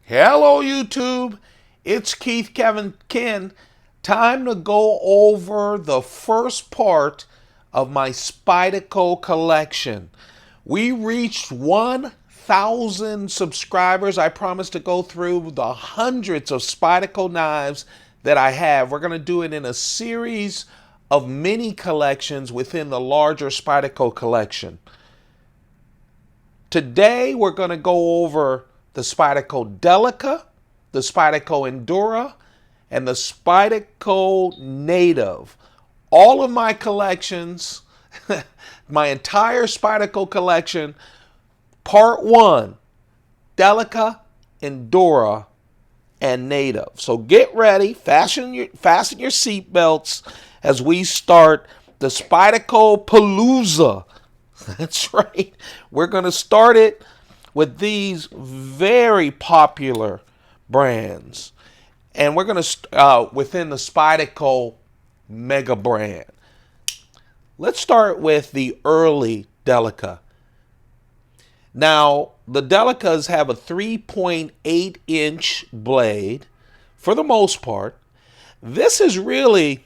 Hello YouTube, it's Keith Kevin Ken. Time to go over the first part of my Spyderco collection. We reached 1,000 subscribers. I promised to go through the hundreds of Spyderco knives that I have. We're going to do it in a series of mini collections within the larger Spyderco collection. Today we're going to go over the Spyderco Delica, the Spyderco Endura, and the Spyderco Native. All of my collections, my entire Spyderco collection, part one, Delica, Endura, and Native. So get ready, fasten your seatbelts as we start the Spyderco-palooza. That's right. We're going to start it with these very popular brands. And we're going to within the Spyderco mega brand. Let's start with the early Delica. Now, the Delicas have a 3.8-inch blade for the most part. This is really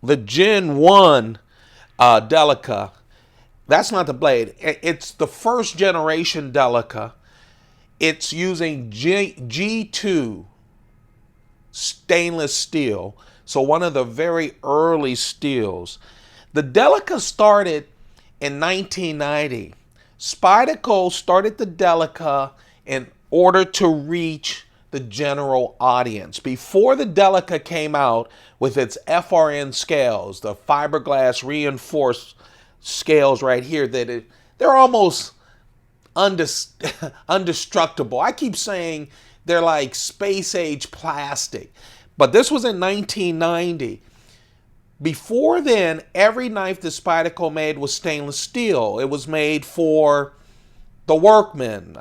the Gen 1 Delica. That's not the blade. It's the first generation Delica. It's using G2 stainless steel. So one of the very early steels. The Delica started in 1990. Spyderco started the Delica in order to reach the general audience. Before the Delica came out with its FRN scales, the fiberglass reinforced scales right here, they're almost indestructible. I keep saying they're like space age plastic, but this was in 1990. Before then, every knife that Spyderco made was stainless steel. It was made for the workmen,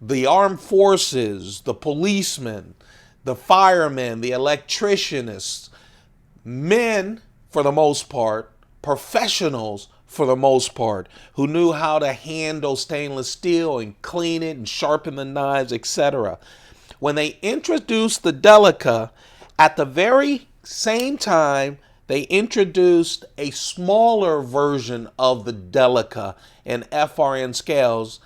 the armed forces, the policemen, the firemen, the electricians, men for the most part, professionals for the most part, who knew how to handle stainless steel and clean it and sharpen the knives, etc. When they introduced the Delica, at the very same time, they introduced a smaller version of the Delica in FRN scales.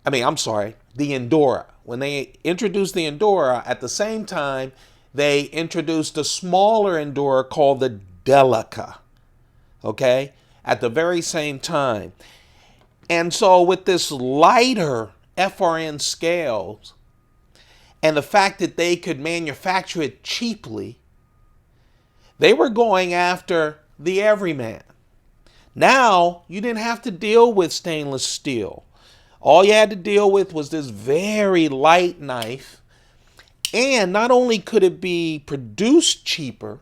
The Endura. When they introduced the Endura, at the same time, they introduced a smaller Endura called the Delica. Okay? At the very same time. And so with this lighter FRN scales and the fact that they could manufacture it cheaply, they were going after the everyman. Now, you didn't have to deal with stainless steel. All you had to deal with was this very light knife. And not only could it be produced cheaper,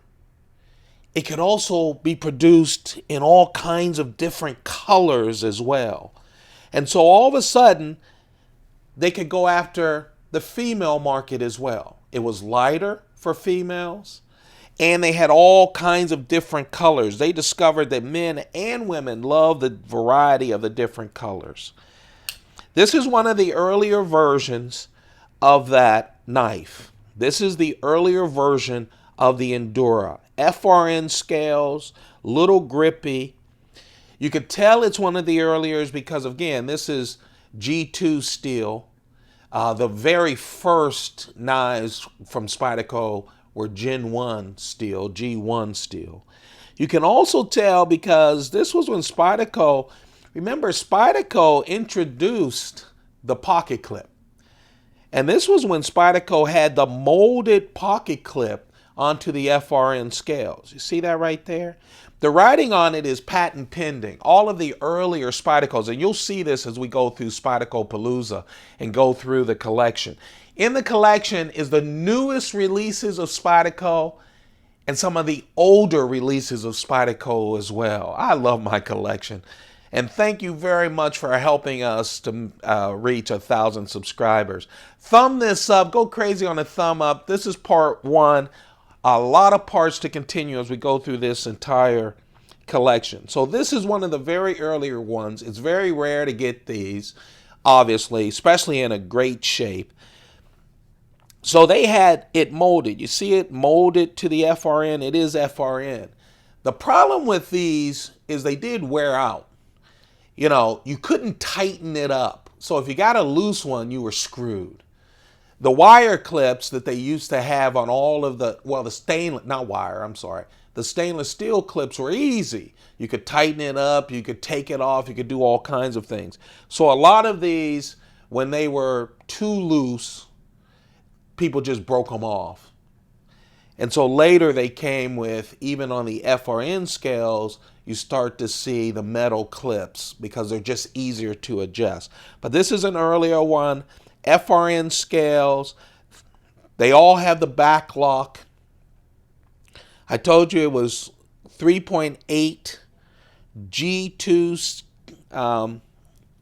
it could also be produced in all kinds of different colors as well. And so all of a sudden, they could go after the female market as well. It was lighter for females, and they had all kinds of different colors. They discovered that men and women love the variety of the different colors. This is one of the earlier versions of that knife. This is the earlier version of the Endura. FRN scales, little grippy. You could tell it's one of the earliers because, again, this is G2 steel. The very first knives from Spyderco were Gen 1 steel, G1 steel. You can also tell because this was when Spyderco, remember Spyderco introduced the pocket clip. And this was when Spyderco had the molded pocket clip onto the FRN scales. You see that right there? The writing on it is patent pending. All of the earlier Spydercos, and you'll see this as we go through Spyderco-palooza and go through the collection. In the collection is the newest releases of Spyderco and some of the older releases of Spyderco as well. I love my collection. And thank you very much for helping us to reach 1,000 subscribers. Thumb this up. Go crazy on a thumb up. This is part one. A lot of parts to continue as we go through this entire collection. So this is one of the very earlier ones. It's very rare to get these, obviously, especially in a great shape. So they had it molded. You see it molded to the FRN. It is FRN. The problem with these is they did wear out. You know, you couldn't tighten it up. So if you got a loose one, you were screwed. The wire clips that they used to have on all of the, well, the stainless, not wire, I'm sorry. The stainless steel clips were easy. You could tighten it up, you could take it off, you could do all kinds of things. So a lot of these, when they were too loose, people just broke them off. And so later they came with, even on the FRN scales, you start to see the metal clips because they're just easier to adjust. But this is an earlier one. FRN scales, they all have the back lock. I told you it was 3.8 G2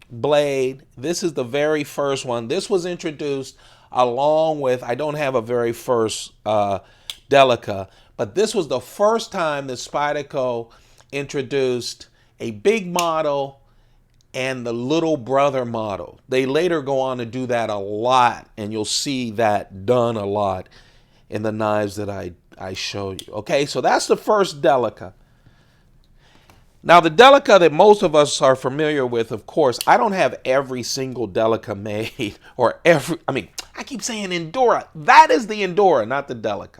blade. This is the very first one. This was introduced along with, I don't have a very first Delica, but this was the first time that Spyderco introduced a big model and the little brother model. They later go on to do that a lot, and you'll see that done a lot in the knives that I show you. Okay, so that's the first Delica. Now the Delica that most of us are familiar with, of course, I don't have every single Delica made, or I keep saying Endura. That is the Endura, not the Delica.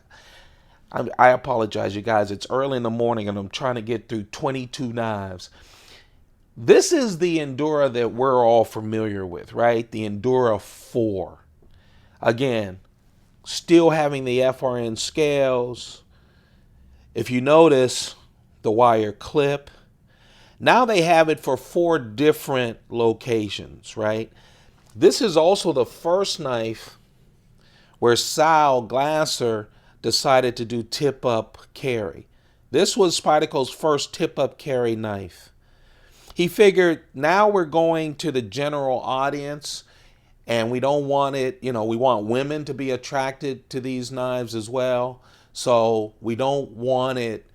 I apologize, you guys. It's early in the morning and I'm trying to get through 22 knives. This is the Endura that we're all familiar with, right? The Endura 4. Again, still having the FRN scales. If you notice, the wire clip. Now they have it for 4 different locations, right? This is also the first knife where Sal Glasser decided to do tip-up carry. This was Spyderco's first tip-up carry knife. He figured, now we're going to the general audience and we don't want it, we want women to be attracted to these knives as well. So we don't want it,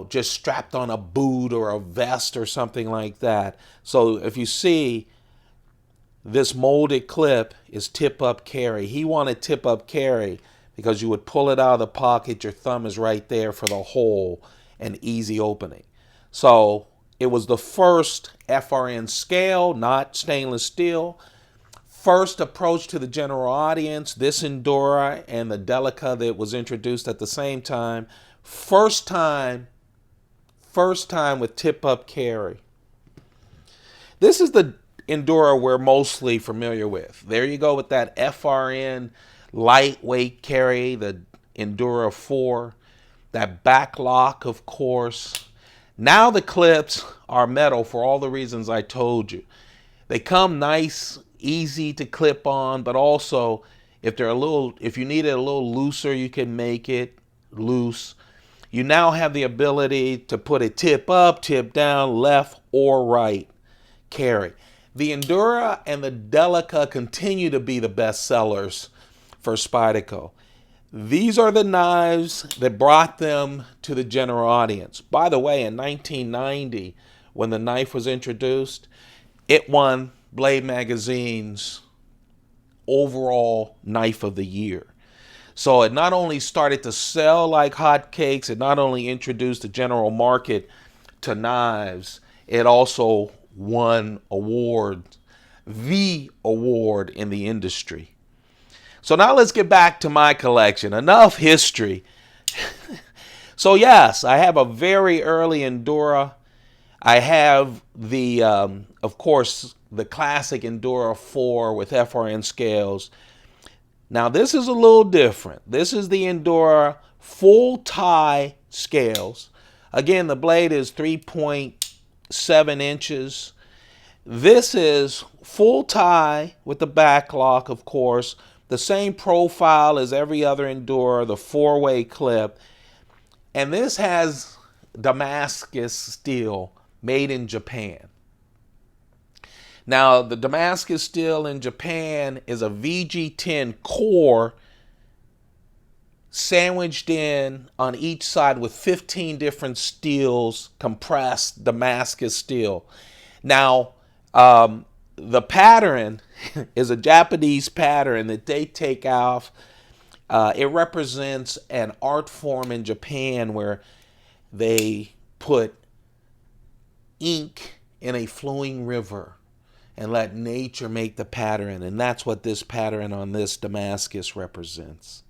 just strapped on a boot or a vest or something like that. So if you see, this molded clip is tip-up carry. He wanted tip-up carry because you would pull it out of the pocket, your thumb is right there for the hole and easy opening. So it was the first FRN scale, not stainless steel. First approach to the general audience, this Endura and the Delica that was introduced at the same time. First time with tip-up carry. This is the Endura we're mostly familiar with. There you go with that FRN lightweight carry, the Endura 4. That back lock, of course. Now the clips are metal for all the reasons I told you. They come nice, easy to clip on, but also if you need it a little looser, you can make it loose. You now have the ability to put it tip up, tip down, left or right carry. The Endura and the Delica continue to be the best sellers for Spyderco. These are the knives that brought them to the general audience. By the way, in 1990, when the knife was introduced, it won Blade Magazine's overall knife of the year. So it not only started to sell like hotcakes, it not only introduced the general market to knives, it also won awards, the award in the industry. So now let's get back to my collection. Enough history. So yes, I have a very early Endura. I have the, of course, the classic Endura 4 with FRN scales. Now this is a little different. This is the Endura full tie scales. Again, the blade is 3.7 inches. This is full tie with the back lock, of course. The same profile as every other Endura, the 4-way clip. And this has Damascus steel made in Japan. Now, the Damascus steel in Japan is a VG10 core sandwiched in on each side with 15 different steels, compressed Damascus steel. Now, the pattern is a Japanese pattern that they take off It represents an art form in Japan where they put ink in a flowing river and let nature make the pattern. And that's what this pattern on this Damascus represents.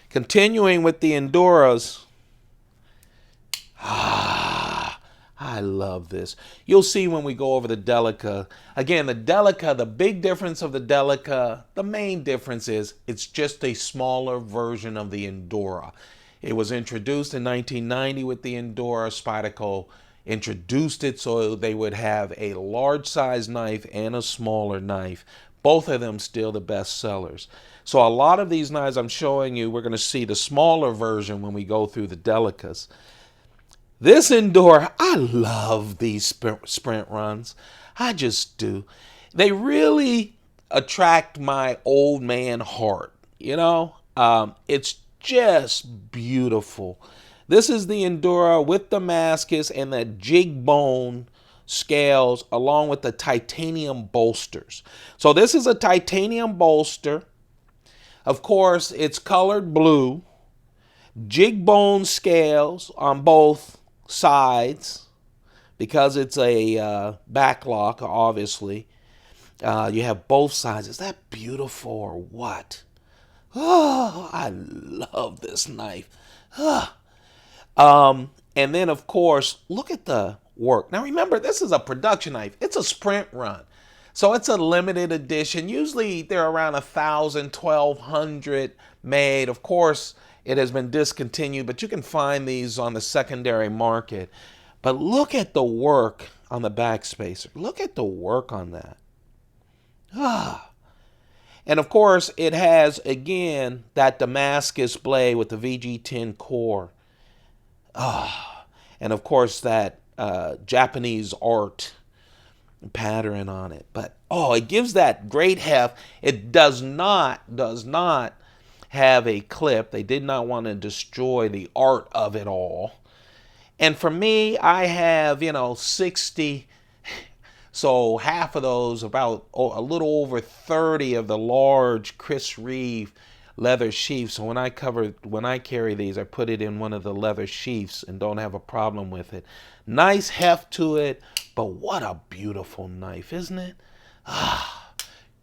Continuing with the Enduras. I love this. You'll see when we go over the Delica. Again, the Delica, the big difference of the Delica, the main difference is it's just a smaller version of the Endura. It was introduced in 1990 with the Endura. Spyderco introduced it so they would have a large size knife and a smaller knife. Both of them still the best sellers. So a lot of these knives I'm showing you, we're going to see the smaller version when we go through the Delicas. This Endura, I love these sprint runs. I just do. They really attract my old man heart, you know? It's just beautiful. This is the Endura with Damascus and the jig bone scales along with the titanium bolsters. So this is a titanium bolster. Of course, it's colored blue. Jig bone scales on both sides because it's a backlock, obviously. You have both sides. Is that beautiful or what? Oh, I love this knife. And then, of course, look at the work. Now, remember, this is a production knife. It's a sprint run. So it's a limited edition. Usually, they're around 1,000, 1,200 made. Of course, it has been discontinued, but you can find these on the secondary market. But look at the work on the back spacer. Look at the work on that. And of course, it has, again, that Damascus blade with the VG10 core. And of course, that Japanese art pattern on it. But, it gives that great heft. It does not have a clip. They did not want to destroy the art of it all. And for me, I have, 60. So half of those, about a little over 30 of the large Chris Reeve leather sheaths. So when I carry these, I put it in one of the leather sheaths and don't have a problem with it. Nice heft to it, but what a beautiful knife, isn't it?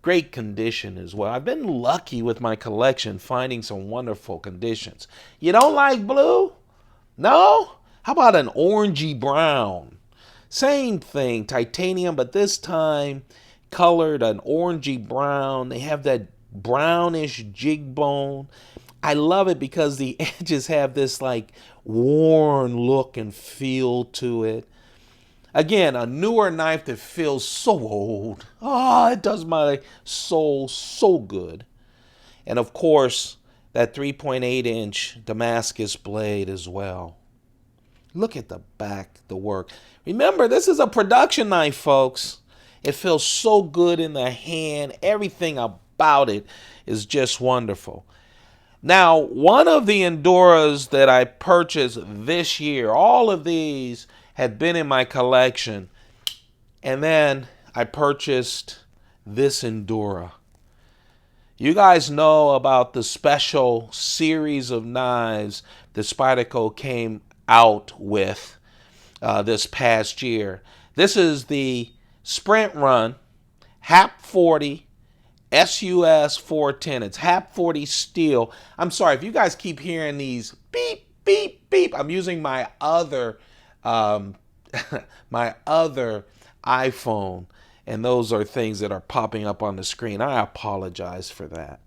Great condition as well. I've been lucky with my collection finding some wonderful conditions. You don't like blue? No? How about an orangey brown? Same thing, titanium, but this time colored an orangey brown. They have that brownish jig bone. I love it because the edges have this like worn look and feel to it. Again, a newer knife that feels so old. It does my soul so good. And of course, that 3.8-inch Damascus blade as well. Look at the back, the work. Remember, this is a production knife, folks. It feels so good in the hand. Everything about it is just wonderful. Now, one of the Enduras that I purchased this year, all of these had been in my collection. And then I purchased this Endura. You guys know about the special series of knives that Spyderco came out with this past year. This is the Sprint Run HAP 40 SUS 410. It's HAP 40 steel. I'm sorry if you guys keep hearing these beep, beep, beep. I'm using my other my other iPhone, and those are things that are popping up on the screen. I apologize for that.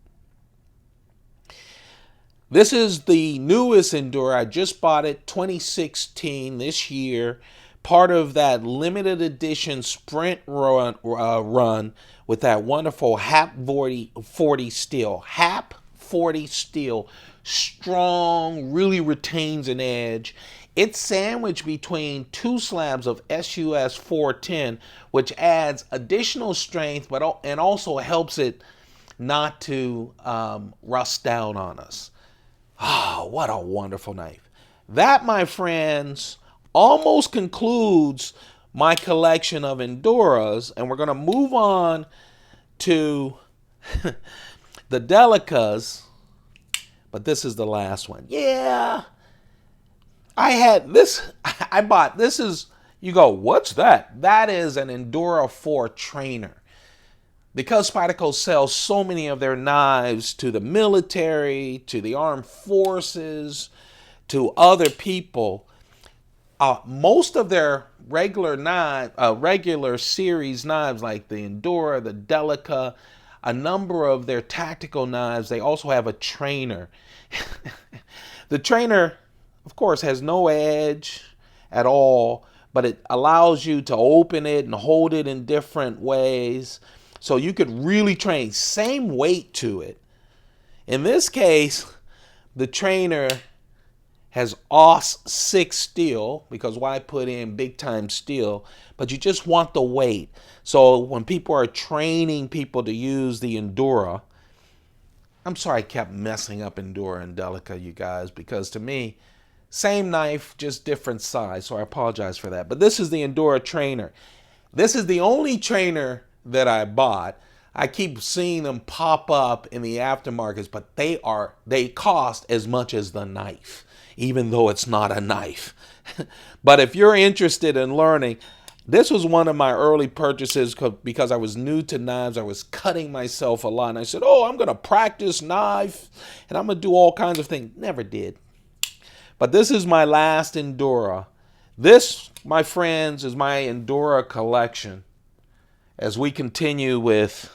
This is the newest Endura. I just bought it 2016 this year. Part of that limited edition sprint run with that wonderful HAP 40 steel. HAP 40 steel. Strong, really retains an edge. It's sandwiched between two slabs of SUS 410, which adds additional strength, and also helps it not to rust down on us. What a wonderful knife. That, my friends, almost concludes my collection of Enduras, and we're going to move on to The Delicas, but this is the last one. Yeah, I had this. I bought this. Is you go, what's that? That is an Endura 4 trainer. Because Spyderco sells so many of their knives to the military, to the armed forces, to other people, most of their regular series knives like the Endura, the Delica, a number of their tactical knives, they also have a trainer. The trainer, of course, has no edge at all, but it allows you to open it and hold it in different ways. So you could really train. Same weight to it. In this case, the trainer has Aus 6 steel, because why put in big time steel, but you just want the weight. So when people are training people to use the Endura, I'm sorry I kept messing up Endura and Delica, you guys, because to me, same knife, just different size, so I apologize for that. But this is the Endura trainer. This is the only trainer that I bought. I keep seeing them pop up in the aftermarkets, but they cost as much as the knife, even though it's not a knife. But if you're interested in learning, this was one of my early purchases because I was new to knives. I was cutting myself a lot, and I said, oh, I'm going to practice knife, and I'm going to do all kinds of things. Never did. But this is my last Endura. This, my friends, is my Endura collection as we continue with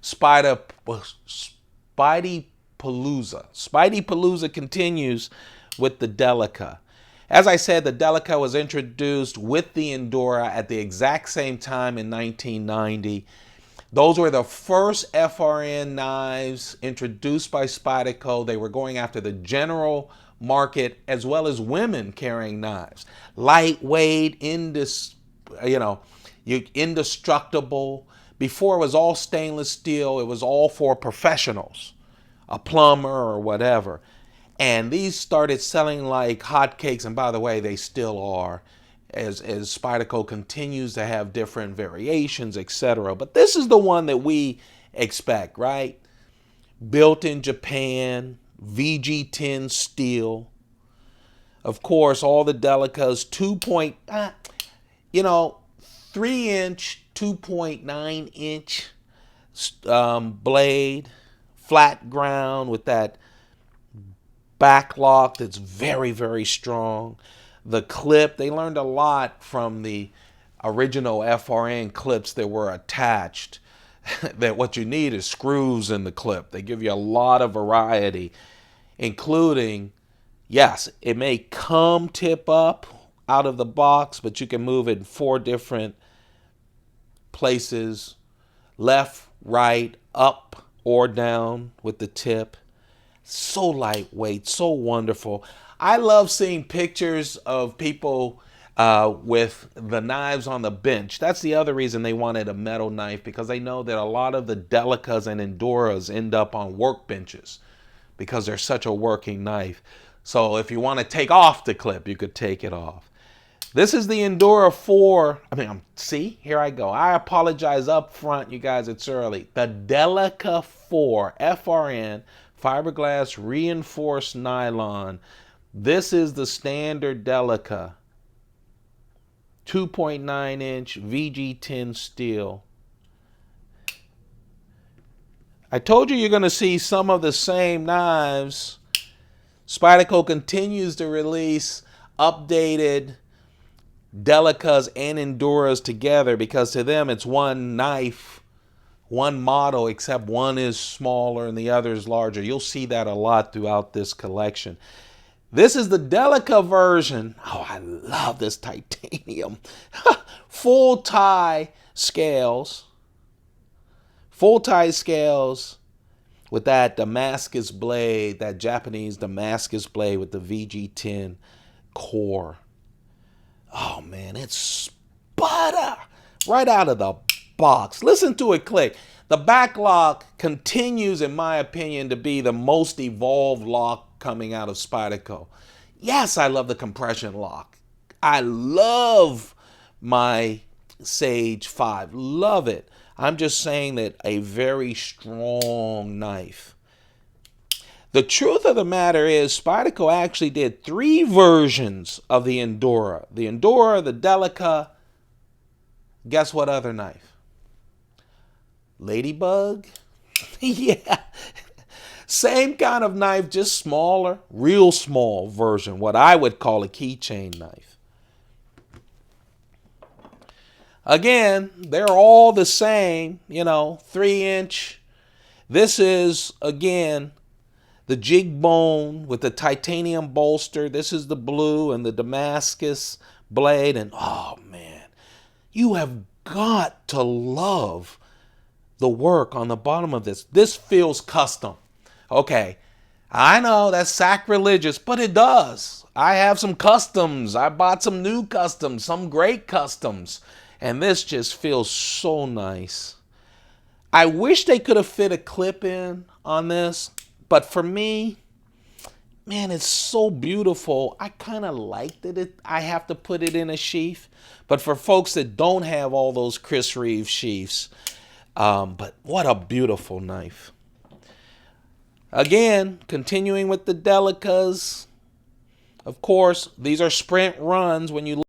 Spyderco-palooza. Spyderco-palooza continues with the Delica. As I said, the Delica was introduced with the Endura at the exact same time in 1990. Those were the first FRN knives introduced by Spyderco. They were going after the general market as well as women carrying knives. Lightweight, indestructible. Before it was all stainless steel, it was all for professionals, a plumber or whatever. And these started selling like hotcakes, and by the way, they still are, as Spyderco continues to have different variations, etc. But this is the one that we expect, right? Built in Japan, VG10 steel. Of course, all the Delicas, 3-inch, 2.9-inch blade, flat ground with that back lock that's very, very strong. The clip, they learned a lot from the original FRN clips that were attached. That what you need is screws in the clip. They give you a lot of variety, including, yes, it may come tip up out of the box, but you can move it in 4 different places: left, right, up, or down with the tip. So lightweight, so wonderful. I love seeing pictures of people with the knives on the bench. That's the other reason they wanted a metal knife, because they know that a lot of the Delicas and Enduras end up on workbenches because they're such a working knife. So if you want to take off the clip, you could take it off. This is the Endura 4. See, here I go. I apologize up front, you guys, it's early. The Delica 4 FRN fiberglass reinforced nylon. This is the standard Delica. 2.9-inch VG10 steel. I told you you're going to see some of the same knives. Spyderco continues to release updated Delicas and Enduras together, because to them it's one knife, one model, except one is smaller and the other is larger. You'll see that a lot throughout this collection. This is the Delica version. Oh, I love this titanium. Full tie scales. Full tie scales with that Damascus blade, that Japanese Damascus blade with the VG10 core. Oh man, it's butter right out of the box. Listen to it click. The back lock continues, in my opinion, to be the most evolved lock coming out of Spyderco. Yes, I love the compression lock. I love my Sage 5. Love it. I'm just saying that a very strong knife. The truth of the matter is Spyderco actually did 3 versions of the Endura. The Endura, the Delica. Guess what other knife? Ladybug? Yeah. Same kind of knife, just smaller, real small version, what I would call a keychain knife. Again, they're all the same, 3-inch. This is, again, the jig bone with the titanium bolster. This is the blue and the Damascus blade. And oh man, you have got to love the work on the bottom of this. This feels custom. Okay, I know that's sacrilegious, but it does. I have some customs. I bought some new customs, some great customs. And this just feels so nice. I wish they could have fit a clip in on this. But for me, man, it's so beautiful. I kind of like that I have to put it in a sheath. But for folks that don't have all those Chris Reeve sheaths, but what a beautiful knife. Again, continuing with the Delicas. Of course, these are sprint runs when you